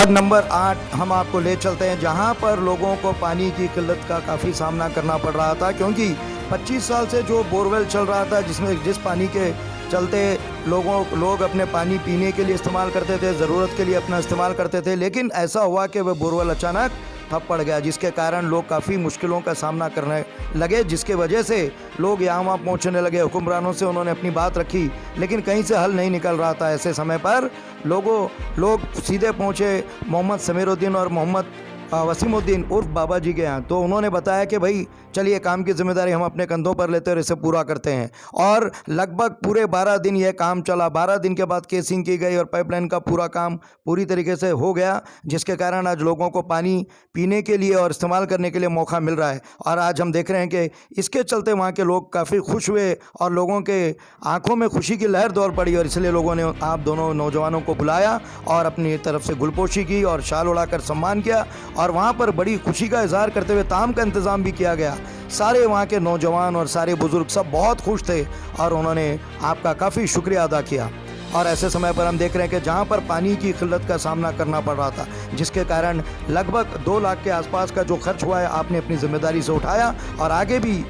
Ward number 8 हम आपको ले चलते हैं, जहां पर लोगों को पानी की किल्लत का काफ़ी सामना करना पड़ रहा था, क्योंकि 25 साल से जो बोरवेल चल रहा था, जिस पानी के चलते लोग अपने पानी पीने के लिए इस्तेमाल करते थे, ज़रूरत के लिए अपना इस्तेमाल करते थे, लेकिन ऐसा हुआ कि वह बोरवेल अचानक ठप पड़ गया, जिसके कारण लोग काफ़ी मुश्किलों का सामना करने लगे, जिसके वजह से लोग यहाँ वहाँ पहुँचने लगे। हुक्मरानों से उन्होंने अपनी बात रखी, लेकिन कहीं से हल नहीं निकल रहा था। ऐसे समय पर लोग सीधे पहुँचे मोहम्मद समीरुद्दीन और मोहम्मद वसीमुद्दीन उर्फ बाबा जी के यहाँ। तो उन्होंने बताया कि भाई चलिए, काम की जिम्मेदारी हम अपने कंधों पर लेते और इसे पूरा करते हैं। और लगभग पूरे 12 दिन यह काम चला। 12 दिन के बाद केसिंग की गई और पाइपलाइन का पूरा काम पूरी तरीके से हो गया, जिसके कारण आज लोगों को पानी पीने के लिए और इस्तेमाल करने के लिए मौका मिल रहा है। और आज हम देख रहे हैं कि इसके चलते वहाँ के लोग काफ़ी खुश हुए और लोगों के आंखों में खुशी की लहर दौड़ पड़ी, और इसलिए लोगों ने आप दोनों नौजवानों को बुलाया और अपनी तरफ से गुलपोशी की और शाल उड़ाकर सम्मान किया, और वहाँ पर बड़ी खुशी का इजहार करते हुए ताम का इंतज़ाम भी किया गया। सारे वहाँ के नौजवान और सारे बुज़ुर्ग सब बहुत खुश थे और उन्होंने आपका काफ़ी शुक्रिया अदा किया। और ऐसे समय पर हम देख रहे हैं कि जहाँ पर पानी की किल्लत का सामना करना पड़ रहा था, जिसके कारण लगभग 2 लाख के आसपास का जो खर्च हुआ है, आपने अपनी जिम्मेदारी से उठाया और आगे भी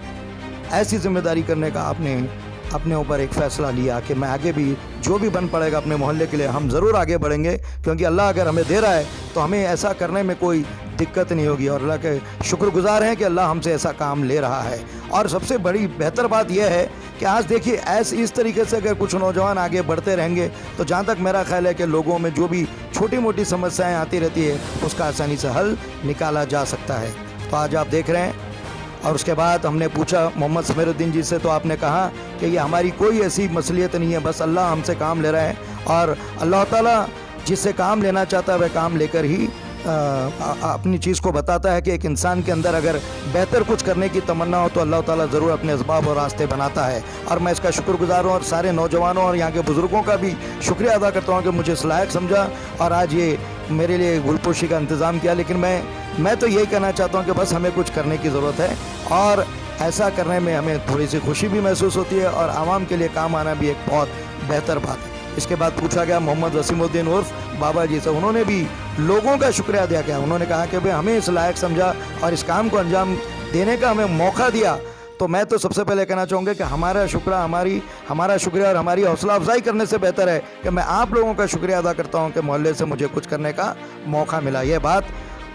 ऐसी जिम्मेदारी करने का आपने अपने ऊपर एक फ़ैसला लिया कि मैं आगे भी जो भी बन पड़ेगा अपने मोहल्ले के लिए हम ज़रूर आगे बढ़ेंगे, क्योंकि अल्लाह अगर हमें दे रहा है तो हमें ऐसा करने में कोई दिक्कत नहीं होगी। और अल्लाह के शुक्रगुजार हैं कि अल्लाह हमसे ऐसा काम ले रहा है। और सबसे बड़ी बेहतर बात यह है कि आज देखिए, इस तरीके से अगर कुछ नौजवान आगे बढ़ते रहेंगे तो जहाँ तक मेरा ख्याल है कि लोगों में जो भी छोटी मोटी समस्याएँ आती रहती है, उसका आसानी से हल निकाला जा सकता है। तो आज आप देख रहे हैं। और उसके बाद हमने पूछा मोहम्मद समीरुद्दीन जी से, तो आपने कहा कि ये हमारी कोई ऐसी मसलियत नहीं है, बस अल्लाह हमसे काम ले रहा है, और अल्लाह ताला जिससे काम लेना चाहता है वह काम लेकर ही अपनी चीज़ को बताता है कि एक इंसान के अंदर अगर बेहतर कुछ करने की तमन्ना हो तो अल्लाह ताला ज़रूर अपने असबाब और रास्ते बनाता है। और मैं इसका शुक्रगुजार हूँ और सारे नौजवानों और यहाँ के बुज़ुर्गों का भी शुक्रिया अदा करता हूँ कि मुझे इस लायक समझा और आज ये मेरे लिए गुलपोशी का इंतज़ाम किया। लेकिन मैं तो यही कहना चाहता हूँ कि बस हमें कुछ करने की ज़रूरत है, और ऐसा करने में हमें थोड़ी सी खुशी भी महसूस होती है, और आवाम के लिए काम आना भी एक बहुत बेहतर बात है। इसके बाद पूछा गया मोहम्मद वसीमुद्दीन उर्फ बाबा जी से, उन्होंने भी लोगों का शुक्रिया अदा किया। उन्होंने कहा कि भाई हमें इस लायक समझा और इस काम को अंजाम देने का हमें मौका दिया। तो मैं तो सबसे पहले कहना चाहूँगा कि हमारा शुक्रिया और हमारी हौसला अफजाई करने से बेहतर है कि मैं आप लोगों का शुक्रिया अदा करता हूँ कि मोहल्ले से मुझे कुछ करने का मौका मिला। यह बात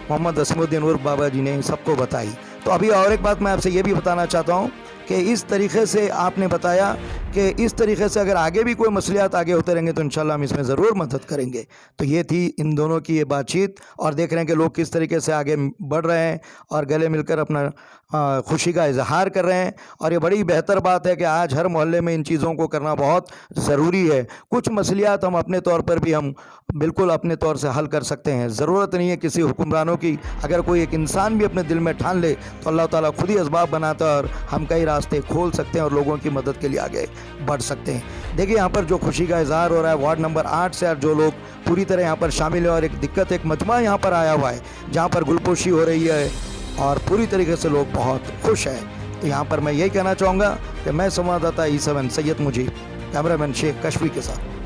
मोहम्मद वसीमुद्दीन उर्फ बाबा जी ने सबको बताई। तो अभी और एक बात मैं आपसे ये भी बताना चाहता हूँ कि इस तरीके से आपने बताया कि इस तरीके से अगर आगे भी कोई मसलियात आगे होते रहेंगे तो इंशाल्लाह हम इसमें ज़रूर मदद करेंगे। तो ये थी इन दोनों की ये बातचीत, और देख रहे हैं कि लोग किस तरीके से आगे बढ़ रहे हैं और गले मिलकर अपना खुशी का इजहार कर रहे हैं। और ये बड़ी बेहतर बात है कि आज हर मोहल्ले में इन चीज़ों को करना बहुत ज़रूरी है। कुछ मसलियात हम अपने तौर पर भी हम बिल्कुल अपने तौर से हल कर सकते हैं, ज़रूरत नहीं है किसी हुक्मरानों की। अगर कोई एक इंसान भी अपने दिल में ठान ले तो अल्लाह ताला खुद ही असबाब बनाता है और हम कई रास्ते खोल सकते हैं और लोगों की मदद के लिए आगे बढ़ सकते हैं। देखिए, यहाँ पर जो खुशी का इजहार हो रहा है वार्ड नंबर 8 से जो लोग पूरी तरह यहाँ पर शामिल है, और एक मजमा यहाँ पर आया हुआ है जहाँ पर गुलपोशी हो रही है और पूरी तरीके से लोग बहुत खुश हैं। तो यहाँ पर मैं यही कहना चाहूँगा कि मैं संवाददाता E7 सैयद मुजीब, कैमरामैन शेख कशफी के साथ।